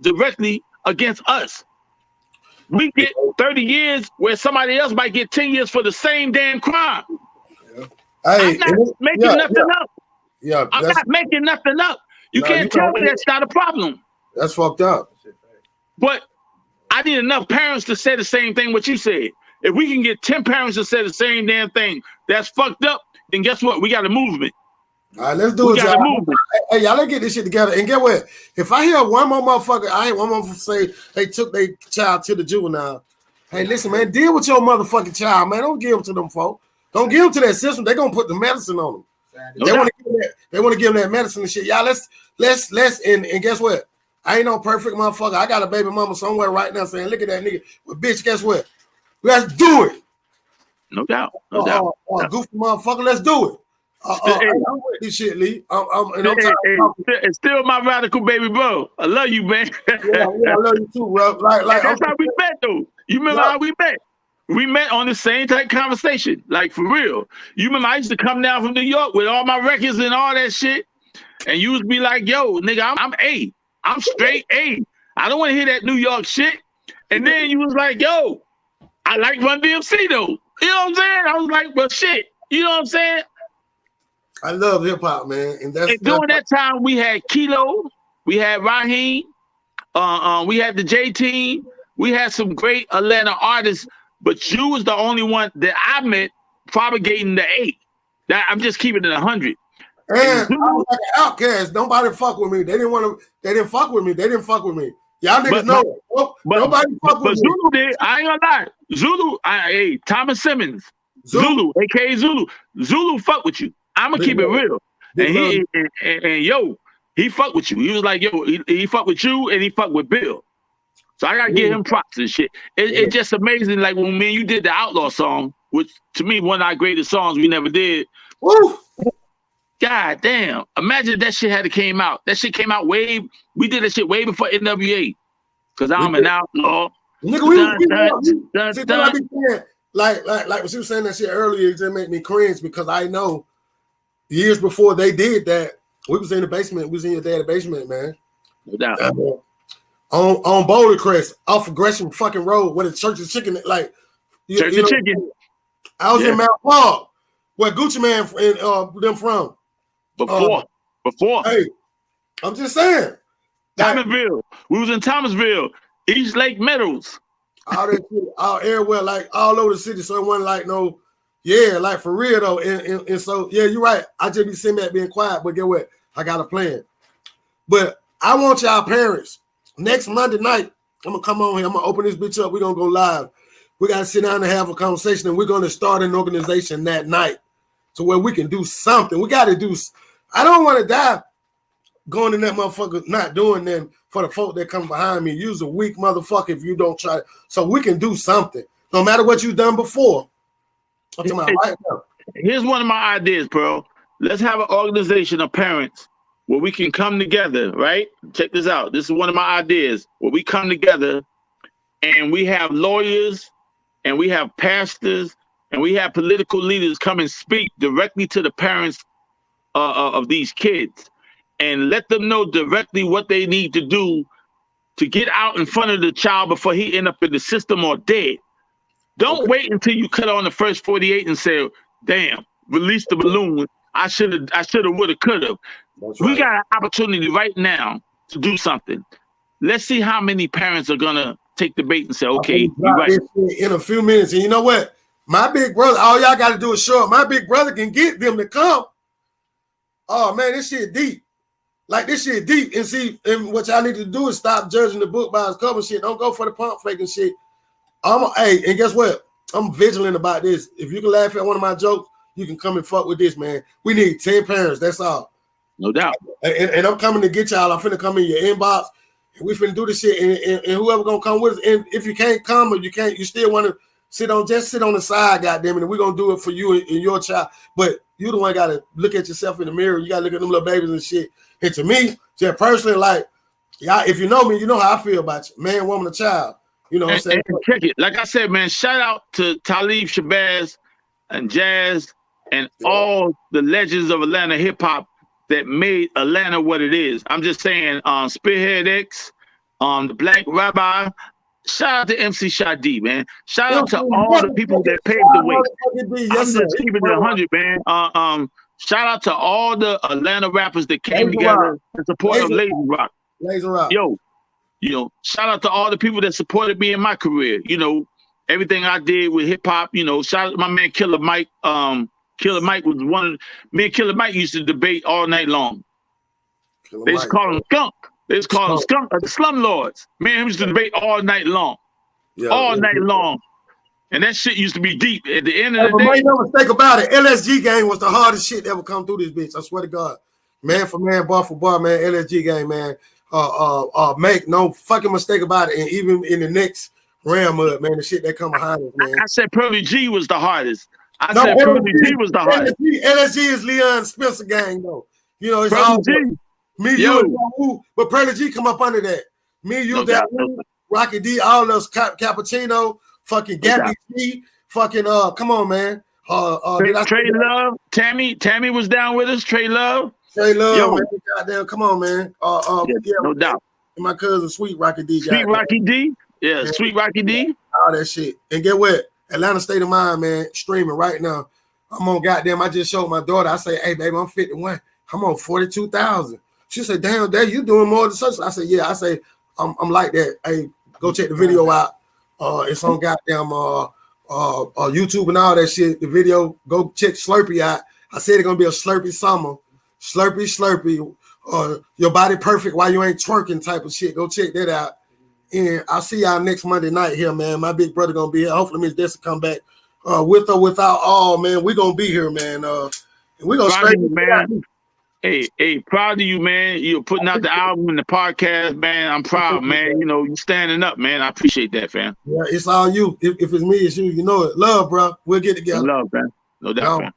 directly against us. We get 30 years where somebody else might get 10 years for the same damn crime. Hey, I'm not making nothing up. Yeah, I'm not making nothing up. You can't tell me that's not a problem. That's fucked up. But I need enough parents to say the same thing what you said. If we can get 10 parents to say the same damn thing that's fucked up, then guess what? We got a movement. All right, let's do it, y'all. Hey, y'all, let's get this shit together. And get what? If I hear one more motherfucker say they took their child to the juvenile, hey, listen, man, deal with your motherfucking child, man. Don't give them to them folk. Don't give them to that system. They're gonna put the medicine on them. They want to give them that medicine and shit. Y'all, let's and guess what? I ain't no perfect motherfucker. I got a baby mama somewhere right now saying, look at that nigga. But bitch, guess what? Let's do it. No doubt. No doubt. Goofy motherfucker, let's do it. I'm with this shit, Lee. It's still my radical baby bro. I love you, man. Yeah, I love you too, bro. Like that's how we met, though. You remember how we met? We met on the same type conversation, like for real. You remember I used to come down from New York with all my records and all that shit, and you would be like, "Yo, nigga, I'm A. I'm straight A. I don't want to hear that New York shit." And then you was like, "Yo, I like Run DMC though." You know what I'm saying? I was like, "Well, shit." You know what I'm saying? I love hip hop, man, and during that time we had Kilo, we had Raheem, we had the J Team, We had some great Atlanta artists, but you was the only one that I met propagating the 8. That I'm just keeping it 100. And I was like an outcast. Nobody fuck with me. They didn't fuck with me. They didn't fuck with me. Y'all niggas know. Nobody fuck with me. Zulu did. I ain't gonna lie. Zulu, hey, Thomas Simmons. Zulu, aka Zulu. Zulu fuck with you. I'm gonna keep it real. And yo, he fuck with you. He was like, yo, he fuck with you and he fuck with Bill. So I gotta give him props and shit. It's just amazing. Like when me and you did the Outlaw song, which to me one of our greatest songs we never did. Woo! God damn! Imagine that shit had came out. That shit came out we did that shit way before NWA. Cause I'm an outlaw. Nigga, like when she was saying that shit earlier, it just made me cringe because I know years before they did that, we was in the basement. We was in your dad's basement, man. No doubt. On Boulder Crest, off of Gresham fucking Road, where the Church of Chicken, like Church of Chicken. I was in Mount Paul, where Gucci Man and them from. Before. Hey, I'm just saying. Thomasville. We was in Thomasville, East Lake Meadows. All that shit, all everywhere, like all over the city. So it wasn't like no, like for real though. And so you're right. I just be sitting back being quiet, but get what? I got a plan. But I want y'all parents next Monday night. I'm gonna come on here. I'm gonna open this bitch up. We're gonna go live. We gotta sit down and have a conversation, and we're gonna start an organization that night to where we can do something. We gotta do. I don't want to die going in that motherfucker not doing them for the folk that come behind me. You's a weak motherfucker if you don't try. So we can do something, no matter what you've done before. I'm talking about right now. Here's one of my ideas, bro. Let's have an organization of parents where we can come together, right? Check this out. This is one of my ideas where we come together and we have lawyers and we have pastors and we have political leaders come and speak directly to the parents of these kids and let them know directly what they need to do to get out in front of the child before he end up in the system or dead. Don't wait until you cut on the first 48 and say, damn, release the balloon. I should have, would have, could have. We got an opportunity right now to do something. Let's see how many parents are going to take the bait and say, okay, you're right. In a few minutes. And you know what? My big brother, all y'all got to do is show up. My big brother can get them to come. Oh, man, this shit deep. Like, this shit deep. And see, and what y'all need to do is stop judging the book by its cover shit. Don't go for the pump faking shit. Hey, and guess what? I'm vigilant about this. If you can laugh at one of my jokes, you can come and fuck with this, man. We need 10 parents. That's all. No doubt. And I'm coming to get y'all. I'm finna come in your inbox. And we finna do this shit. And whoever gonna come with us. And if you can't come or you still want to sit on the side, goddamn it. And we're gonna do it for you and your child. But you the one gotta look at yourself in the mirror. You gotta look at them little babies and shit. And to me, just personally, like, y'all, if you know me, you know how I feel about you. Man, woman, or child. You know what I'm saying? And check it. Like I said, man, shout out to Talib Shabazz and Jazz and all the legends of Atlanta hip hop that made Atlanta what it is. I'm just saying, Spearhead X, the Black Rabbi. Shout out to MC Shadi, man. Shout out to all the people that paved the way. I'm just keeping it 100, man. Shout out to all the Atlanta rappers that came together in support of Lazy Rock. Lazy Rock. Yo, you know, shout out to all the people that supported me in my career. You know, everything I did with hip hop. You know, shout out to my man Killer Mike. Killer Mike was me and Killer Mike used to debate all night long. They used to call him Skunk. They used to call him Skunk of the Slumlords. Me and him used to debate all night long. All night long. And that shit used to be deep. At the end of the day. Make no mistake about it. LSG game was the hardest shit that ever come through this bitch. I swear to God. Man for man, bar for bar, man. LSG game, man. Make no fucking mistake about it. And even in the next round mud, man, the shit that come behind us, man. I said Pearly G was the hardest. I said Pearly G was the hardest. LSG is Leon Spencer gang, though. You know, it's Pearly all G. Me, you, and Dawu, but Pearly G come up under that. Me, you, Dawu, Rocky D, all those Cappuccino, fucking Gabby G, fucking come on, man. Trey Love, Tammy was down with us. Trey Love, man, goddamn, come on, man. No doubt. And my cousin, Sweet Rocky D, Sweet Rocky D, Sweet Rocky D, all that shit. And get what? Atlanta State of Mind, man, streaming right now. I'm on goddamn. I just showed my daughter. I say, hey, baby, I'm 51. I'm on 42,000. She said, damn, Dad, you doing more than such. I said, yeah. I say, I'm like that. Hey, Go check the video out. It's on goddamn YouTube and all that shit. The video, go check Slurpee out. I said it's gonna be a Slurpee summer. Slurpee. Your body perfect while you ain't twerking type of shit. Go check that out. And I'll see y'all next Monday night here, man. My big brother gonna be here. Hopefully Mz Dessa come back with or without all, man. We gonna be here, man. And we gonna straight man. Hey, proud of you, man. You're putting out the album and the podcast, man. I'm proud, man. You know, you standing up, man. I appreciate that, fam. Yeah, it's all you. If it's me, it's you. You know it. Love, bro. We'll get together. Love, man. No doubt, man.